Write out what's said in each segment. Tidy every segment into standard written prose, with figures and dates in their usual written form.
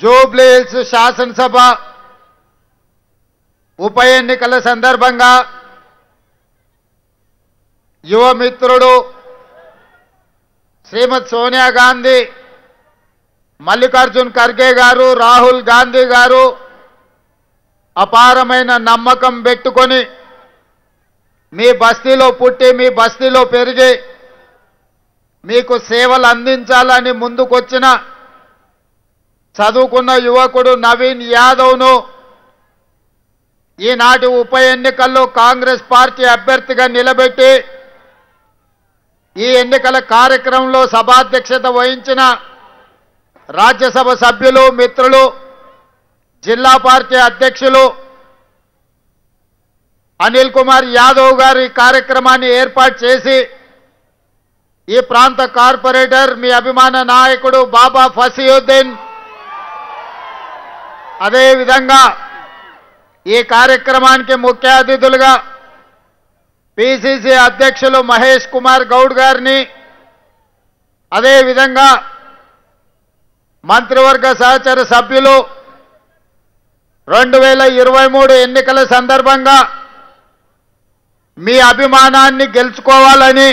Jubilee hills శాసనసభ ఉప ఎన్నికల సందర్భంగా యువ మిత్రుడు శ్రీమతి సోనియా గాంధీ, మల్లికార్జున్ ఖర్గే గారు, రాహుల్ గాంధీ గారు అపారమైన నమ్మకం పెట్టుకొని మీ బస్తీలో పుట్టి మీ బస్తీలో పెరిగి మీకు సేవలు అందించాలని ముందుకొచ్చిన చదువుకున్న యువకుడు నవీన్ యాదవ్ను ఈనాటి ఉప ఎన్నికల్లో కాంగ్రెస్ పార్టీ అభ్యర్థిగా నిలబెట్టి ఈ ఎన్నికల కార్యక్రమంలో సభాధ్యక్షత వహించిన రాజ్యసభ సభ్యులు, మిత్రులు, జిల్లా పార్టీ అధ్యక్షులు అనిల్ కుమార్ యాదవ్ గారు ఈ కార్యక్రమాన్ని ఏర్పాటు చేసి ఈ ప్రాంత కార్పొరేటర్ మీ అభిమాన నాయకుడు బాబా ఫసీయుద్దీన్, అదేవిధంగా ఈ కార్యక్రమానికి ముఖ్య అతిథులుగా పిసిసి అధ్యక్షులు మహేష్ కుమార్ గౌడ్ గారిని, అదేవిధంగా మంత్రివర్గ సహచర సభ్యులు 2023 ఎన్నికల సందర్భంగా మీ అభిమానాన్ని గెలుచుకోవాలని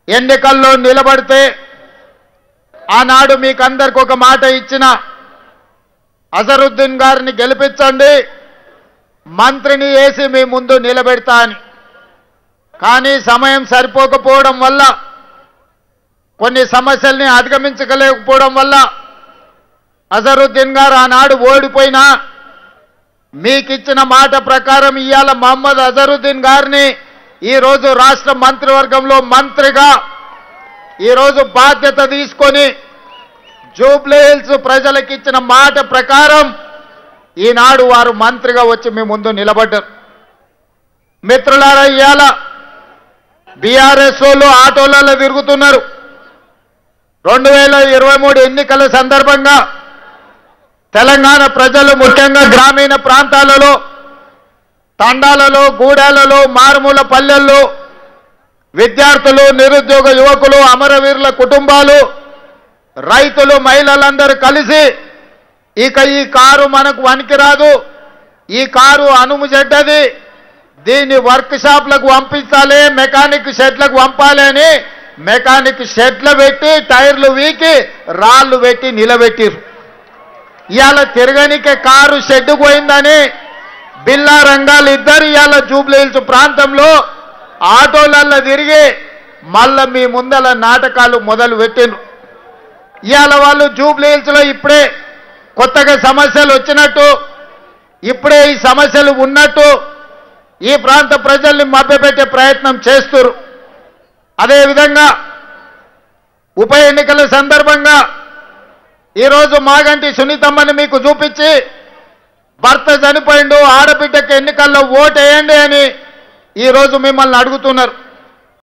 ఎన్నికల్లో నిలబడితే ఆనాడు మీకందరికి ఒక మాట ఇచ్చిన అజరుద్దీన్ గారిని గెలిపించండి, మంత్రిని వేసి మీ ముందు నిలబెడతా అని. కానీ సమయం సరిపోకపోవడం వల్ల, కొన్ని సమస్యల్ని అధిగమించలేకపోవడం వల్ల అజరుద్దీన్ గారు ఆనాడు ఓడిపోయినా మీకిచ్చిన మాట ప్రకారం ఇవాళ మహమ్మద్ అజరుద్దీన్ గారిని ఈరోజు రాష్ట్ర మంత్రివర్గంలో మంత్రిగా ఈరోజు బాధ్యత తీసుకొని జూబ్లీ హిల్స్ ప్రజలకు ఇచ్చిన మాట ప్రకారం ఈనాడు వారు మంత్రిగా వచ్చి మీ ముందు నిలబడ్డారు. మిత్రులారా, ఇవాళ బీఆర్ఎస్ వాళ్ళు ఆటోలలో తిరుగుతున్నారు. 2023 ఎన్నికల సందర్భంగా తెలంగాణ ప్రజలు ముఖ్యంగా గ్రామీణ ప్రాంతాలలో, తండాలలో, గూడాలలో, మారుమూల పల్లెల్లో విద్యార్థులు, నిరుద్యోగ యువకులు, అమరవీరుల కుటుంబాలు, రైతులు, మహిళలందరూ కలిసి ఇక ఈ కారు మనకు వనికిరాదు, ఈ కారు అనుము చెడ్డది, దీన్ని వర్క్ షాప్లకు పంపించాలి, మెకానిక్ షెడ్లకు పంపాలి అని మెకానిక్ షెడ్లు పెట్టి టైర్లు వీకి రాళ్లు పెట్టి నిలబెట్టిరు. ఇవాళ తిరగనికే కారు షెడ్డు పోయిందని బిల్లా రంగాలు ఇద్దరు ఇవాళ జూబ్లీ హిల్స్ ప్రాంతంలో ఆటోలల్లో తిరిగి మళ్ళా మీ ముందల నాటకాలు మొదలు పెట్టిండ్రు. ఇవాళ వాళ్ళు జూబ్లీ హిల్స్లో ఇప్పుడే కొత్తగా సమస్యలు వచ్చినట్టు, ఇప్పుడే ఈ సమస్యలు ఉన్నట్టు ఈ ప్రాంత ప్రజల్ని మభ్యపెట్టే ప్రయత్నం చేస్తున్నారు. అదేవిధంగా ఉప ఎన్నికల సందర్భంగా ఈరోజు మాగంటి సునీతమ్మని మీకు చూపించి భర్త చనిపోయిండు, ఆడబిడ్డకి ఎన్నికల్లో ఓటేయండి అని ఈరోజు మిమ్మల్ని అడుగుతున్నారు.